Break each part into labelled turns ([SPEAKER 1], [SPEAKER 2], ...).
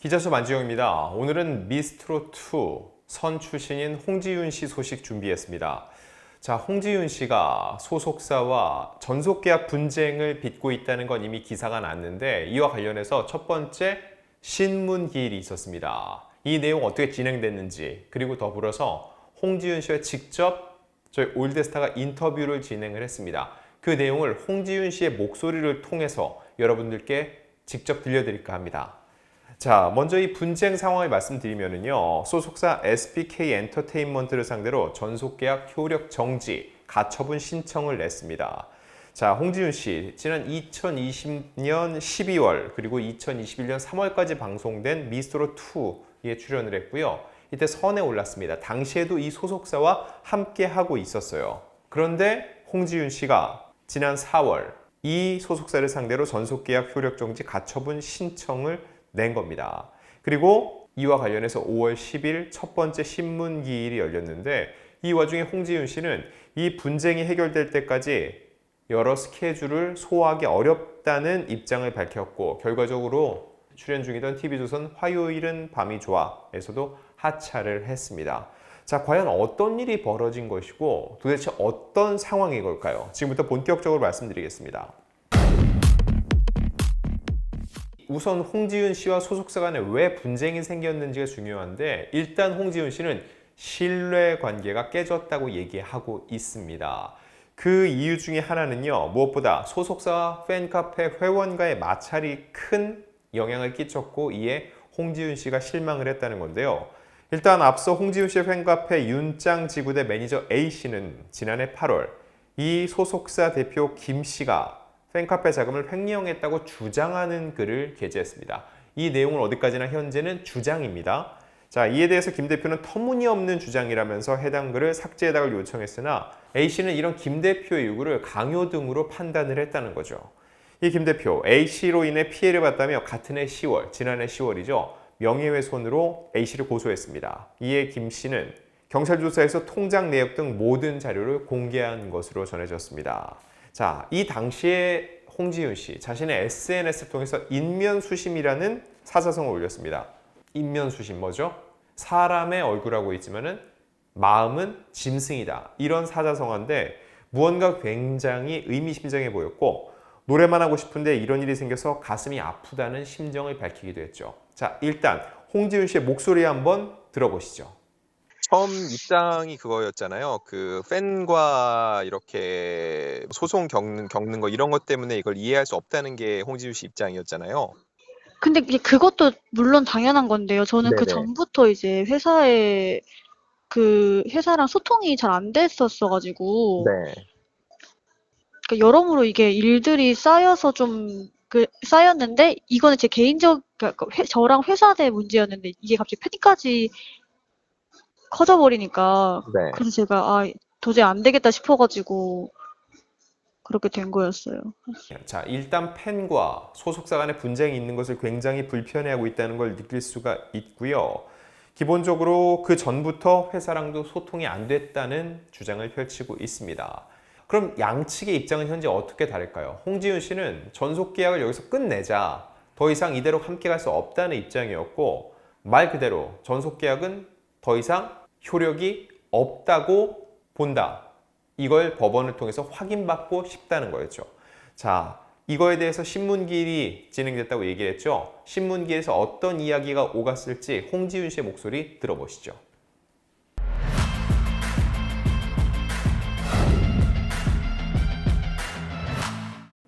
[SPEAKER 1] 기자수 만지영입니다. 오늘은 미스트롯2 선 출신인 홍지윤 씨 소식 준비했습니다. 자, 홍지윤 씨가 소속사와 전속계약 분쟁을 빚고 있다는 건 이미 기사가 났는데 이와 관련해서 첫 번째 신문기일이 있었습니다. 이 내용 어떻게 진행됐는지 그리고 더불어서 홍지윤 씨와 직접 저희 올드스타가 인터뷰를 진행을 했습니다. 그 내용을 홍지윤 씨의 목소리를 통해서 여러분들께 직접 들려드릴까 합니다. 자, 먼저 이 분쟁 상황을 말씀드리면요. 소속사 SBK 엔터테인먼트를 상대로 전속계약 효력 정지, 가처분 신청을 냈습니다. 자, 홍지윤 씨, 지난 2020년 12월 그리고 2021년 3월까지 방송된 미스트롯2에 출연을 했고요. 이때 선에 올랐습니다. 당시에도 이 소속사와 함께 하고 있었어요. 그런데 홍지윤 씨가 지난 4월 이 소속사를 상대로 전속계약 효력 정지 가처분 신청을 낸 겁니다. 그리고 이와 관련해서 5월 10일 첫 번째 신문기일이 열렸는데 이 와중에 홍지윤 씨는 이 분쟁이 해결될 때까지 여러 스케줄을 소화하기 어렵다는 입장을 밝혔고 결과적으로 출연 중이던 TV조선 화요일은 밤이 좋아에서도 하차를 했습니다. 자, 과연 어떤 일이 벌어진 것이고 도대체 어떤 상황인 걸까요? 지금부터 본격적으로 말씀드리겠습니다. 우선 홍지윤 씨와 소속사 간에 왜 분쟁이 생겼는지가 중요한데 일단 홍지윤 씨는 신뢰 관계가 깨졌다고 얘기하고 있습니다. 그 이유 중에 하나는요. 무엇보다 소속사와 팬카페 회원과의 마찰이 큰 영향을 끼쳤고 이에 홍지윤 씨가 실망을 했다는 건데요. 일단 앞서 홍지윤 씨의 팬카페 윤짱 지구대 매니저 A씨는 지난해 8월 이 소속사 대표 김 씨가 팬카페 자금을 횡령했다고 주장하는 글을 게재했습니다. 이 내용은 어디까지나 현재는 주장입니다. 자, 이에 대해서 김 대표는 터무니없는 주장이라면서 해당 글을 삭제해달라고 요청했으나 A씨는 이런 김 대표의 요구를 강요 등으로 판단을 했다는 거죠. 이 김 대표, A씨로 인해 피해를 봤다며 같은 해 10월, 지난해 10월이죠. 명예훼손으로 A씨를 고소했습니다. 이에 김 씨는 경찰 조사에서 통장 내역 등 모든 자료를 공개한 것으로 전해졌습니다. 자, 이 당시에 홍지윤 씨 자신의 SNS를 통해서 인면수심이라는 사자성어를 올렸습니다. 인면수심 뭐죠? 사람의 얼굴하고 있지만은 마음은 짐승이다. 이런 사자성어인데 무언가 굉장히 의미심장해 보였고 노래만 하고 싶은데 이런 일이 생겨서 가슴이 아프다는 심정을 밝히기도 했죠. 자, 일단 홍지윤 씨의 목소리 한번 들어보시죠.
[SPEAKER 2] 처음 입장이 그거였잖아요. 그 팬과 이렇게 소송 겪는 거 이런 것 때문에 이걸 이해할 수 없다는 게 홍지윤 씨 입장이었잖아요.
[SPEAKER 3] 근데 이제 그것도 물론 당연한 건데요. 저는 그
[SPEAKER 2] 네네.
[SPEAKER 3] 전부터 이제 회사랑 소통이 잘 안 됐었어 가지고
[SPEAKER 2] 네.
[SPEAKER 3] 그러니까 여러모로 이게 일들이 쌓여서 좀 쌓였는데 이거는 제 개인적 그러니까 저랑 회사 내 문제였는데 이게 갑자기 팬까지 커져 버리니까
[SPEAKER 2] 네.
[SPEAKER 3] 그래서 제가 도저히 안 되겠다 싶어 가지고 그렇게 된 거였어요.
[SPEAKER 1] 자, 일단 팬과 소속사 간의 분쟁이 있는 것을 굉장히 불편해하고 있다는 걸 느낄 수가 있고요. 기본적으로 그 전부터 회사랑도 소통이 안 됐다는 주장을 펼치고 있습니다. 그럼 양측의 입장은 현재 어떻게 다를까요? 홍지윤 씨는 전속 계약을 여기서 끝내자. 더 이상 이대로 함께 갈 수 없다는 입장이었고 말 그대로 전속 계약은 더 이상 효력이 없다고 본다. 이걸 법원을 통해서 확인받고 싶다는 거였죠. 자, 이거에 대해서 신문기일이 진행됐다고 얘기했죠. 신문기에서 어떤 이야기가 오갔을지 홍지윤 씨의 목소리 들어보시죠.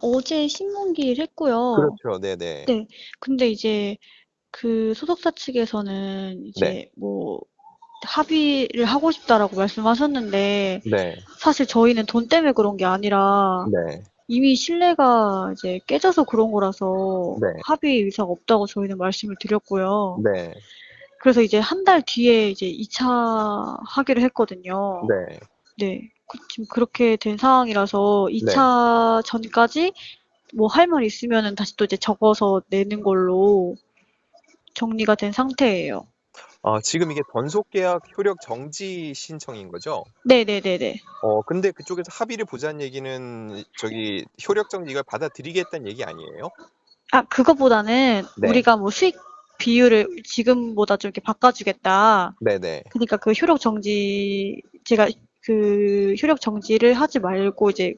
[SPEAKER 3] 어제 신문기일 했고요.
[SPEAKER 2] 그렇죠. 네네.
[SPEAKER 3] 네. 근데 이제 그 소속사 측에서는
[SPEAKER 2] 네.
[SPEAKER 3] 이제 뭐 합의를 하고 싶다라고 말씀하셨는데
[SPEAKER 2] 네.
[SPEAKER 3] 사실 저희는 돈 때문에 그런 게 아니라
[SPEAKER 2] 네.
[SPEAKER 3] 이미 신뢰가 이제 깨져서 그런 거라서
[SPEAKER 2] 네.
[SPEAKER 3] 합의 의사가 없다고 저희는 말씀을 드렸고요.
[SPEAKER 2] 네.
[SPEAKER 3] 그래서 이제 한 달 뒤에 이제 2차 하기로 했거든요.
[SPEAKER 2] 네.
[SPEAKER 3] 네. 지금 그렇게 된 상황이라서
[SPEAKER 2] 네.
[SPEAKER 3] 2차 전까지 뭐 할 말 있으면은 다시 또 이제 적어서 내는 걸로 정리가 된 상태예요.
[SPEAKER 2] 지금 이게 전속 계약 효력 정지 신청인 거죠?
[SPEAKER 3] 네네네네.
[SPEAKER 2] 근데 그쪽에서 합의를 보자는 얘기는 효력 정지 이걸 받아들이겠다는 얘기 아니에요?
[SPEAKER 3] 그거보다는
[SPEAKER 2] 네.
[SPEAKER 3] 우리가 뭐 수익 비율을 지금보다 좀 이렇게 바꿔주겠다.
[SPEAKER 2] 네네.
[SPEAKER 3] 그러니까 그 제가 그 효력 정지를 하지 말고 이제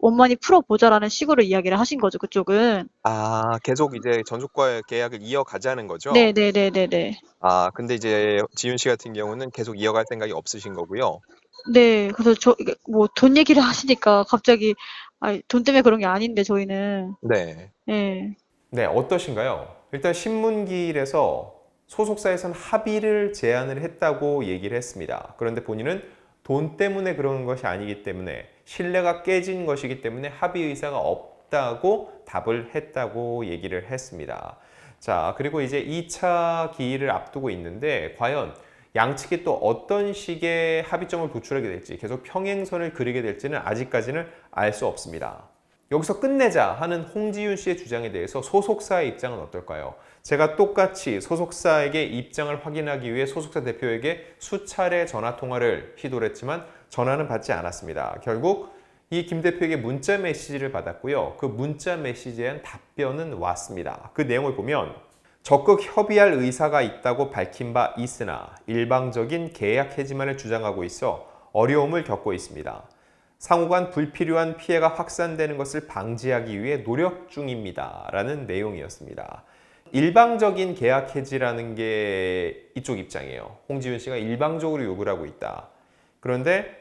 [SPEAKER 3] 원만히 풀어보자라는 식으로 이야기를 하신 거죠, 그쪽은.
[SPEAKER 2] 아, 계속 이제 전속과 계약을 이어가자는 거죠?
[SPEAKER 3] 네네네네네.
[SPEAKER 2] 아, 근데 이제 지윤 씨 같은 경우는 계속 이어갈 생각이 없으신 거고요.
[SPEAKER 3] 네, 그래서 이게 뭐 돈 얘기를 하시니까 갑자기, 아니, 돈 때문에 그런 게 아닌데, 저희는.
[SPEAKER 2] 네.
[SPEAKER 3] 네.
[SPEAKER 1] 네, 어떠신가요? 일단 신문기일에서 소속사에선 합의를 제안을 했다고 얘기를 했습니다. 그런데 본인은 돈 때문에 그러는 것이 아니기 때문에 신뢰가 깨진 것이기 때문에 합의 의사가 없다고 답을 했다고 얘기를 했습니다. 자, 그리고 이제 2차 기일을 앞두고 있는데 과연 양측이 또 어떤 식의 합의점을 도출하게 될지 계속 평행선을 그리게 될지는 아직까지는 알 수 없습니다. 여기서 끝내자 하는 홍지윤 씨의 주장에 대해서 소속사의 입장은 어떨까요? 제가 똑같이 소속사에게 입장을 확인하기 위해 소속사 대표에게 수차례 전화 통화를 시도를 했지만 전화는 받지 않았습니다. 결국 이 김 대표에게 문자 메시지를 받았고요. 그 문자 메시지에 대한 답변은 왔습니다. 그 내용을 보면 적극 협의할 의사가 있다고 밝힌 바 있으나 일방적인 계약 해지만을 주장하고 있어 어려움을 겪고 있습니다. 상호간 불필요한 피해가 확산되는 것을 방지하기 위해 노력 중입니다. 라는 내용이었습니다. 일방적인 계약 해지라는 게 이쪽 입장이에요. 홍지윤 씨가 일방적으로 요구를 하고 있다. 그런데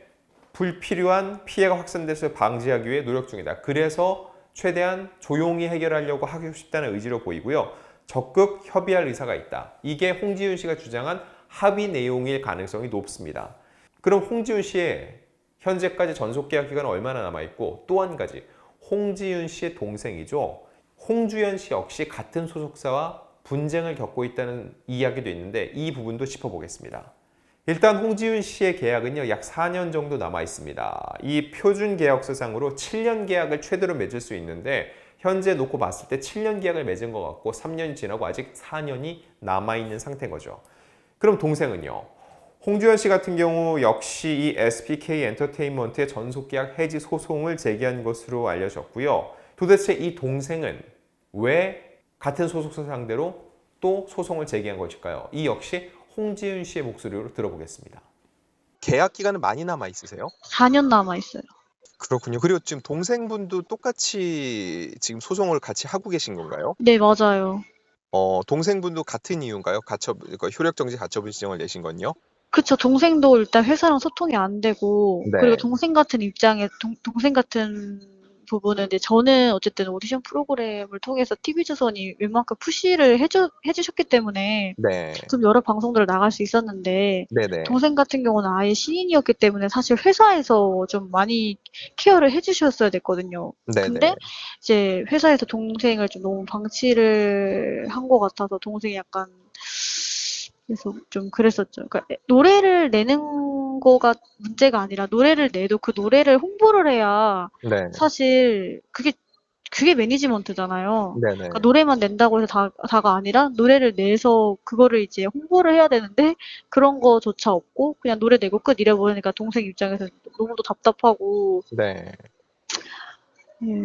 [SPEAKER 1] 불필요한 피해가 확산돼서 방지하기 위해 노력 중이다. 그래서 최대한 조용히 해결하려고 하고 싶다는 의지로 보이고요. 적극 협의할 의사가 있다. 이게 홍지윤 씨가 주장한 합의 내용일 가능성이 높습니다. 그럼 홍지윤 씨의 현재까지 전속계약 기간은 얼마나 남아있고 또 한 가지 홍지윤 씨의 동생이죠. 홍주연 씨 역시 같은 소속사와 분쟁을 겪고 있다는 이야기도 있는데 이 부분도 짚어보겠습니다. 일단 홍지윤 씨의 계약은요 약 4년 정도 남아 있습니다. 이 표준 계약서상으로 7년 계약을 최대로 맺을 수 있는데 현재 놓고 봤을 때 7년 계약을 맺은 것 같고 3년이 지나고 아직 4년이 남아있는 상태인 거죠. 그럼 동생은요? 홍주연 씨 같은 경우 역시 이 SPK 엔터테인먼트의 전속계약 해지 소송을 제기한 것으로 알려졌고요. 도대체 이 동생은 왜 같은 소속사 상대로 또 소송을 제기한 것일까요? 이 역시 홍지윤 씨의 목소리로 들어보겠습니다.
[SPEAKER 2] 계약 기간은 많이 남아 있으세요?
[SPEAKER 3] 4년 남아있어요.
[SPEAKER 2] 그렇군요. 그리고 지금 동생분도 똑같이 지금 소송을 같이 하고 계신 건가요?
[SPEAKER 3] 네, 맞아요.
[SPEAKER 2] 동생분도 같은 이유인가요? 효력 정지 가처분 신청을 내신 건요?
[SPEAKER 3] 그쵸. 동생도 일단 회사랑 소통이 안 되고, 그리고
[SPEAKER 2] 네.
[SPEAKER 3] 동생 같은 부분은 이제 저는 어쨌든 오디션 프로그램을 통해서 TV조선이 웬만큼 푸시를 해주셨기 때문에
[SPEAKER 2] 네.
[SPEAKER 3] 좀 여러 방송들을 나갈 수 있었는데,
[SPEAKER 2] 네네.
[SPEAKER 3] 동생 같은 경우는 아예 신인이었기 때문에 사실 회사에서 좀 많이 케어를 해주셨어야 됐거든요.
[SPEAKER 2] 네네.
[SPEAKER 3] 근데 이제 회사에서 동생을 좀 너무 방치를 한 것 같아서 동생이 약간 그래서 좀 그랬었죠. 그러니까 노래를 내는 거가 문제가 아니라 노래를 내도 그 노래를 홍보를 해야
[SPEAKER 2] 네.
[SPEAKER 3] 사실 그게 매니지먼트잖아요.
[SPEAKER 2] 네네.
[SPEAKER 3] 그러니까 노래만 낸다고 해서 다가 아니라 노래를 내서 그거를 이제 홍보를 해야 되는데 그런 거조차 없고 그냥 노래 내고 끝 이래 버리니까 동생 입장에서 너무도 답답하고
[SPEAKER 2] 네.
[SPEAKER 3] 예.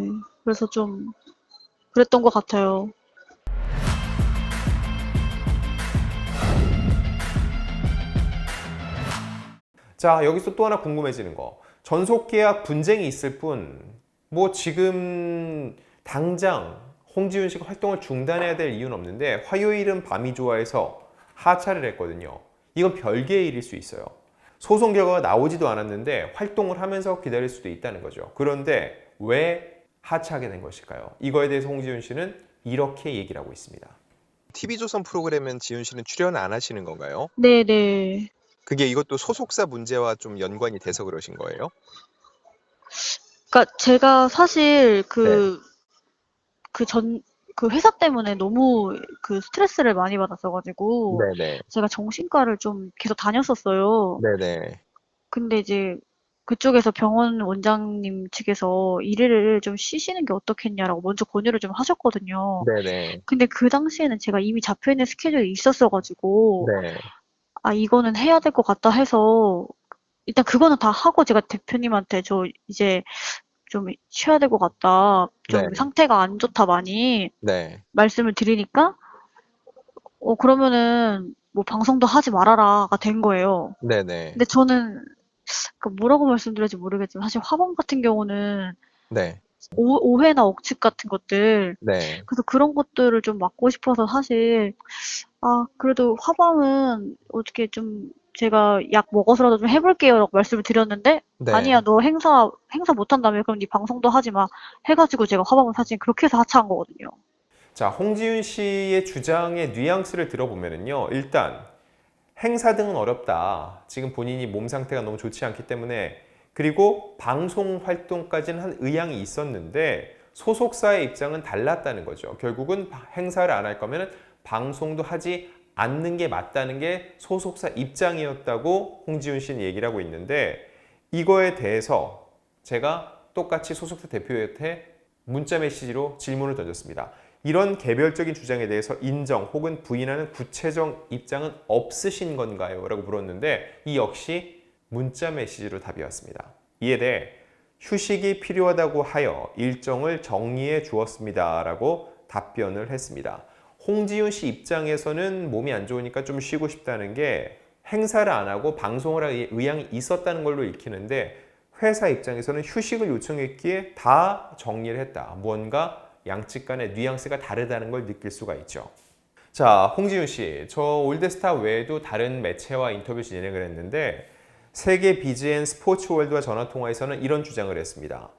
[SPEAKER 3] 그래서 좀 그랬던 것 같아요.
[SPEAKER 1] 자, 여기서 또 하나 궁금해지는 거. 전속계약 분쟁이 있을 뿐, 뭐 지금 당장 홍지윤 씨가 활동을 중단해야 될 이유는 없는데 화요일은 밤이 좋아해서 하차를 했거든요. 이건 별개의 일일 수 있어요. 소송 결과가 나오지도 않았는데 활동을 하면서 기다릴 수도 있다는 거죠. 그런데 왜 하차하게 된 것일까요? 이거에 대해서 홍지윤 씨는 이렇게 얘기를 하고 있습니다.
[SPEAKER 2] TV조선 프로그램은 지윤 씨는 출연 안 하시는 건가요?
[SPEAKER 3] 네네.
[SPEAKER 2] 그게 이것도 소속사 문제와 좀 연관이 돼서 그러신 거예요?
[SPEAKER 3] 그러니까 제가 사실
[SPEAKER 2] 네.
[SPEAKER 3] 그 회사 때문에 너무 그 스트레스를 많이 받았어가지고
[SPEAKER 2] 네네.
[SPEAKER 3] 제가 정신과를 좀 계속 다녔었어요.
[SPEAKER 2] 네네.
[SPEAKER 3] 근데 이제 그쪽에서 병원 원장님 측에서 일을 좀 쉬시는 게 어떻겠냐라고 먼저 권유를 좀 하셨거든요.
[SPEAKER 2] 네네.
[SPEAKER 3] 근데 그 당시에는 제가 이미 잡혀있는 스케줄이 있었어가지고
[SPEAKER 2] 네.
[SPEAKER 3] 아, 이거는 해야 될 것 같다 해서 일단 그거는 다 하고 제가 대표님한테 저 이제 좀 쉬어야 될 것 같다.
[SPEAKER 2] 네.
[SPEAKER 3] 좀 상태가 안 좋다 많이
[SPEAKER 2] 네.
[SPEAKER 3] 말씀을 드리니까 그러면은 뭐 방송도 하지 말아라가 된 거예요.
[SPEAKER 2] 네네.
[SPEAKER 3] 근데 저는 그 뭐라고 말씀드려야지 모르겠지만 사실 화방 같은 경우는
[SPEAKER 2] 네.
[SPEAKER 3] 오해나 억측 같은 것들
[SPEAKER 2] 네.
[SPEAKER 3] 그래서 그런 것들을 좀 막고 싶어서 사실 그래도 화방은 어떻게 좀 제가 약 먹어서라도 좀 해볼게요라고 말씀을 드렸는데
[SPEAKER 2] 네.
[SPEAKER 3] 아니야 너 행사 못 한다며 그럼 네 방송도 하지 마 해가지고 제가 화방은 사실 그렇게 해서 하차한 거거든요.
[SPEAKER 1] 자, 홍지윤 씨의 주장의 뉘앙스를 들어보면은요. 일단 행사 등은 어렵다. 지금 본인이 몸 상태가 너무 좋지 않기 때문에 그리고 방송 활동까지는 한 의향이 있었는데 소속사의 입장은 달랐다는 거죠. 결국은 행사를 안 할 거면 방송도 하지 않는 게 맞다는 게 소속사 입장이었다고 홍지윤 씨는 얘기를 하고 있는데 이거에 대해서 제가 똑같이 소속사 대표한테 문자 메시지로 질문을 던졌습니다. 이런 개별적인 주장에 대해서 인정 혹은 부인하는 구체적 입장은 없으신 건가요? 라고 물었는데 이 역시 문자 메시지로 답이 왔습니다. 이에 대해 휴식이 필요하다고 하여 일정을 정리해 주었습니다. 라고 답변을 했습니다. 홍지윤 씨 입장에서는 몸이 안 좋으니까 좀 쉬고 싶다는 게 행사를 안 하고 방송을 할 의향이 있었다는 걸로 읽히는데 회사 입장에서는 휴식을 요청했기에 다 정리를 했다. 무언가 양측 간의 뉘앙스가 다르다는 걸 느낄 수가 있죠. 자, 홍지윤 씨, 저 올드스타 외에도 다른 매체와 인터뷰 진행을 했는데 세계 BGN 스포츠월드와 전화통화에서는 이런 주장을 했습니다.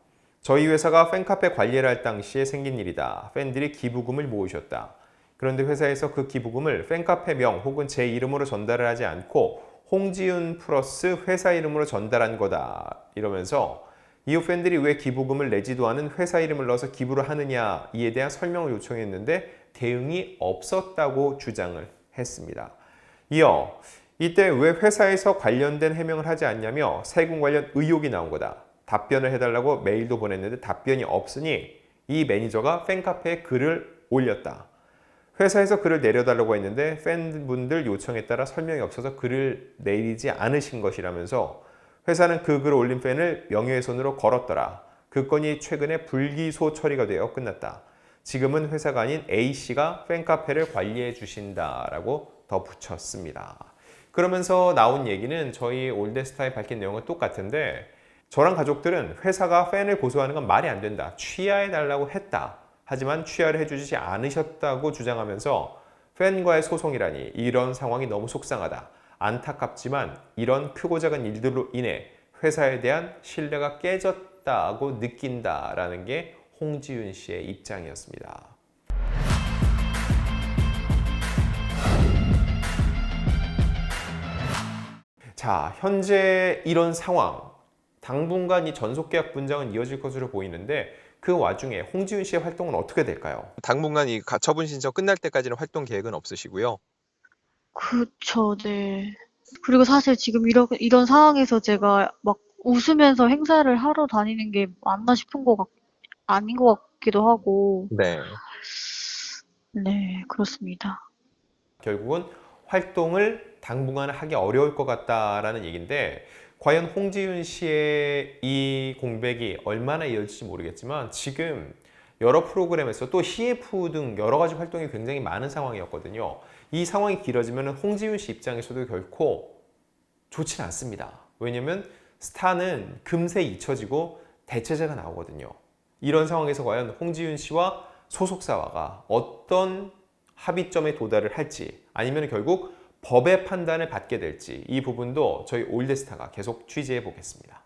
[SPEAKER 1] 저희 회사가 팬카페 관리를 할 당시에 생긴 일이다. 팬들이 기부금을 모으셨다. 그런데 회사에서 그 기부금을 팬카페명 혹은 제 이름으로 전달을 하지 않고 홍지윤 플러스 회사 이름으로 전달한 거다. 이러면서 이후 팬들이 왜 기부금을 내지도 않은 회사 이름을 넣어서 기부를 하느냐 이에 대한 설명을 요청했는데 대응이 없었다고 주장을 했습니다. 이어 이때 왜 회사에서 관련된 해명을 하지 않냐며 세금 관련 의혹이 나온 거다. 답변을 해달라고 메일도 보냈는데 답변이 없으니 이 매니저가 팬카페에 글을 올렸다. 회사에서 글을 내려달라고 했는데 팬분들 요청에 따라 설명이 없어서 글을 내리지 않으신 것이라면서 회사는 그 글을 올린 팬을 명예훼손으로 걸었더라. 그 건이 최근에 불기소 처리가 되어 끝났다. 지금은 회사가 아닌 A씨가 팬카페를 관리해 주신다라고 덧붙였습니다. 그러면서 나온 얘기는 저희 올드스타에 밝힌 내용은 똑같은데 저랑 가족들은 회사가 팬을 고소하는 건 말이 안 된다. 취하해달라고 했다. 하지만 취하를 해주지 않으셨다고 주장하면서 팬과의 소송이라니 이런 상황이 너무 속상하다. 안타깝지만 이런 크고 작은 일들로 인해 회사에 대한 신뢰가 깨졌다고 느낀다라는 게 홍지윤 씨의 입장이었습니다. 자, 현재 이런 상황, 당분간 이 전속계약 분쟁은 이어질 것으로 보이는데 그 와중에 홍지윤 씨의 활동은 어떻게 될까요?
[SPEAKER 2] 당분간 이 가처분 신청 끝날 때까지는 활동 계획은 없으시고요.
[SPEAKER 3] 그쵸, 네. 그리고 사실 지금 이런 상황에서 제가 막 웃으면서 행사를 하러 다니는 게 맞나 싶은 아닌 것 같기도 하고.
[SPEAKER 2] 네.
[SPEAKER 3] 네, 그렇습니다.
[SPEAKER 1] 결국은 활동을 당분간 하기 어려울 것 같다라는 얘기인데 과연 홍지윤 씨의 이 공백이 얼마나 이어질지 모르겠지만 지금 여러 프로그램에서 또 CF 등 여러 가지 활동이 굉장히 많은 상황이었거든요. 이 상황이 길어지면 홍지윤 씨 입장에서도 결코 좋진 않습니다. 왜냐면 스타는 금세 잊혀지고 대체제가 나오거든요. 이런 상황에서 과연 홍지윤 씨와 소속사와가 어떤 합의점에 도달을 할지 아니면 결국 법의 판단을 받게 될지 이 부분도 저희 올드스타가 계속 취재해 보겠습니다.